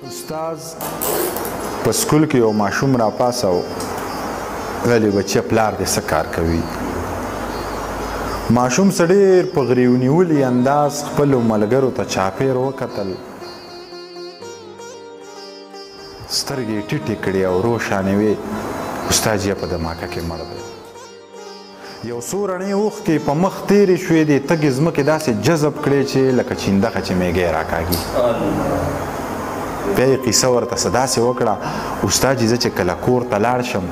استاد په سکول کې یو ماشوم را پاسو ویلي بچی پلار دې څه کار کوي. ماشوم څه ډېر په غریو نیولي انداز خپلو ملګرو ته چاپېر وکتل، سترګې یې ټیټې کړې او روښانې وې. استاد یې په دماکه کې مړ دی. یو څو رڼې اوښکې په مخ تېرې شوې دي، تګې ځمکې داسې جذب کړې چې لکه چیندخه چې میږی راکاږي. بیا یې قیصه ورته څه داسې وکړه، استاد زه چې کله کور ته لاړ شم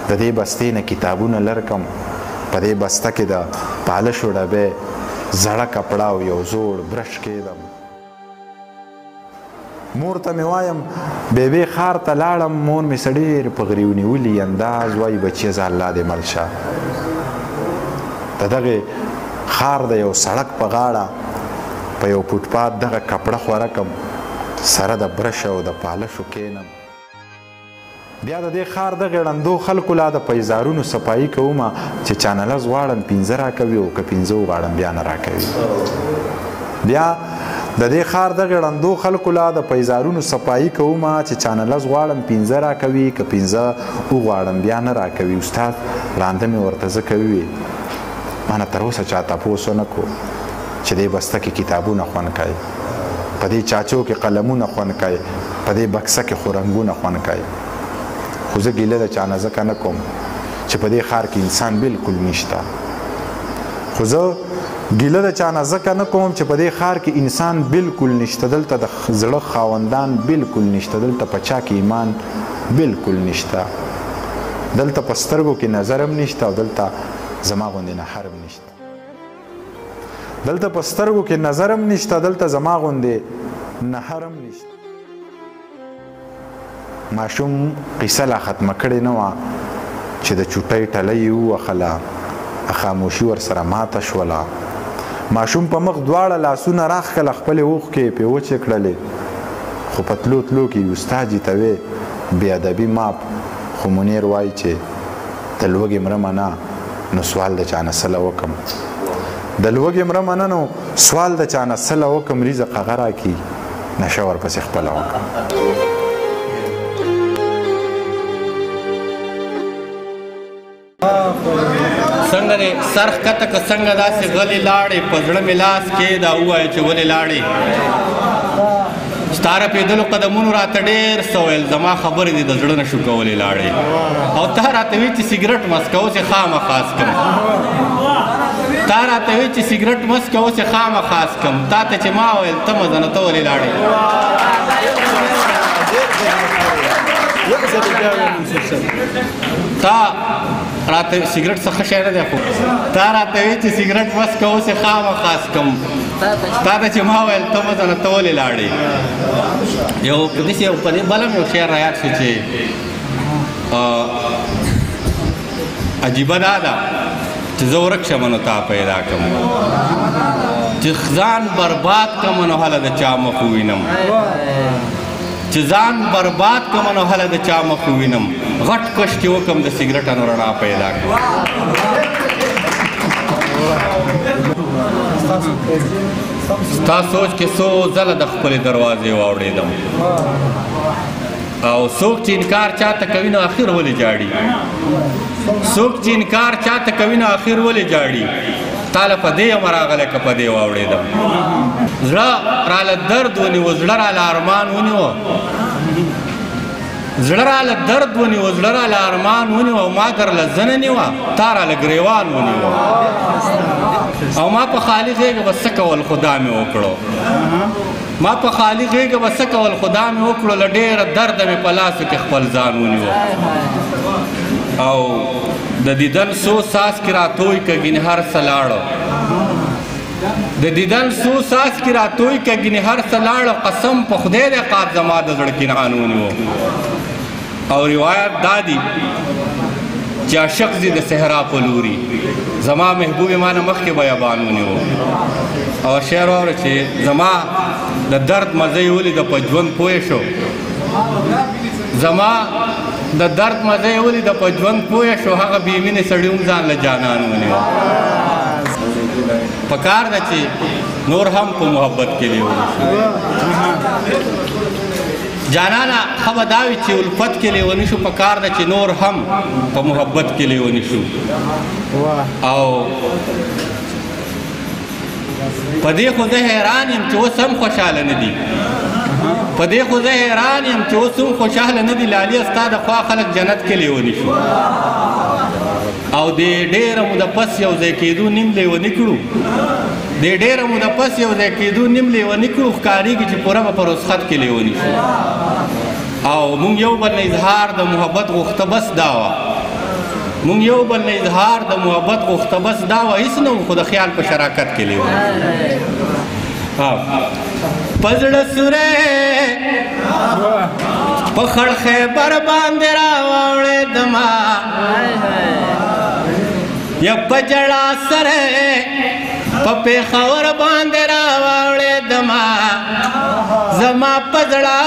د دې بستې نه کتابونه لر کم، په دې بسته کې د پالشو ډبې، زړه کپړه او یو زوړ برش کېدم. مور ته مې وایم بیبې ښار ته لاړم، مور مې څه ډېر په غریو نیولي انداز وایي بچیه زه الله دې مل شه. د دغې ښار د یو سړک په غاړه په یو فوټپات دغه کپړه خوره کم، سره د برش او د پالشو کینم. بیا د دې ښار دغې ړندو خلکو لا د پیزارونو صفایي کومه چې چانه لس غواړم پنځه راکوي او که پنځه وغواړم بیا نه راکوي. بیا د دې ښار دغې ړندو خلکو لا د پیزارونو صفایي کومه چې چانه لس غواړم پنځه راکوي که پنځه وغواړم بیا نه راکوي. استاد ړانده مې ورته زه کوي، ما نه تر اوسه چا تپوس ونه کړو چې دې بسته کې کتابونه خوند کوي، په دې چاچو کې قلمونه خوند کوي، په دې بکسه کې خو رنګونه خوند کوي. خو زه ګیله د چا نه ځکه نه کوم چې په دې ښار کې انسان بلکل نشته. خو زه ګیله د چا نه ځکه نه کوم چې په دې ښار کې انسان بلکل نشته. دلته د زړه خاوندان بلکل نشته، دلته په چا کې ایمان بلکل نشته، دلته په سترګو کې نظر هم نشته او دلته زما غوندې نهر هم نشته. دلته په سترګو کې نظر هم نشته، دلته زما غوندې نهر هم نشته. ماشوم قیصه لا ختمه کړې نه وه چې د چوټۍ ټلۍ یې ووهله، خاموشي ورسره ماته شوله. ماشوم په مخ دواړه لاسونه راښکله، خپلې اوښکې یې پرې وچې کړلې. خو په تلو تلو کې استاد یې ته وې بې ادبي ماپ. خو منیر وایي چې د لوږې مړه منه نو سوال د چا نه سله وکم، د لوږې مړه منه نو سوال د چا نه سله وکم. رزق هغه راکړي نشه ورپسې خپله وکړم. څنګه دې سر ښکته که څنګه داسې غلې لاړې، په زړه مې لاس کېږده ووایه چې ولې لاړې. ستا رپېدلو قدمونو راته ډېر څه ویل، زما خبرې دې د زړه نه شو کولې لاړې. او تا راته وایي چې سګرټ مسکه اوس یې خامخا څکم، تا راته وایي چې سګرټ مسکه اوس یې خامخا څکم. تا ته چې ما ویل ته مزه نه ته ولې لاړې. تا راته سګرټ څه ښه شی نه دی، خو تا راته وایي چې سګرټ مسکه اوس یې خامخا څکم. تا ته چې ما ویل ته مزه نه ته ولې لاړې. یو داسې یو په دې بل هم یو شعر رایاد شو چې عجیبه دا ده چې زه ورک شم نو تا پیدا کړم، چې ځان برباد کړم نو هله د چا مخ ووینم، چې ځان برباد کړم نو هله د چا مخ ووینم، غټ کشکې وکړم د سګرټانو رڼا پیدا کړم. ستا سوچ کې څو ځله د خپلې دروازې واوړېدم، او څوک چې انکار چاته کوي نو اخر ولې جاړي، څوک چې انکار چاته کوي نو اخر ولې جاړي. تاله په دې یم راغلی که په دې واوړېدم. زړه راله درد ونیو، زړه راله ارمان ونیو، زړه راله درد ونیو، زړه راله ارمان ونیو، او ما درله زه نه نیوه تا راله ګریوان ونیوه. او ما په خالي غېږه به څه کول خدا مې وکړو، ما په خالي غېږه به څه کول خدا مې وکړو. له ډېره درده مې په لاسو کې خپل ځان ونیو. او د دیدن سو ساس کې راتوی که ګینې هر څه لاړو، د دیدن سو ساس کې راتوی که ګینې هر څه لاړو. قسم په خدای دی قاد زما د زړه کینعان ونیو. او روایت دا دی چې عاشق ځي د صحرا په لوري، زما محبوب ما نه مخکې بیابان ونیو. او شعر واوره چې زما د درد مزه یې ولیده په ژوند پوه شو، زما د درد مزه یې ولیده په ژوند پوه شو. هغه بې مینې سړي هم ځان له جانان ونیو. پکار ده چې نور هم په محبت کې لیونی شو. جانانا خبه دا وي چې الفت کې لیوني شو په کار ده چې نور هم په محبت کې لیوني شو او په دې خو زه حیران یم چې اوس هم خوشحاله نه دي په دې خو زه حیران یم چې اوس هم خوشحاله نه دي لالي ستا د خوا خلک جنت کې لیوني شو او د ډېره موده پس یو ځای کېدو نیم لیوني کړو د ډېره موده پس یو ځای کېدو نیم لیوني کړو ښکارېږي چې پوره به په رسخت کې لیوني شو او مونږ یو بل نه اظهار د محبت غوښته بس دا وه مونږ یو بل نه اظهار د محبت غوښته بس دا وه هېڅ نه خو د خیال په شراکت کې لیوني په زړه سوری په خړ خیبر باندې راواوړېدمه یا په جړا سره په پېښور باندې راواوړېدمه زما په زړه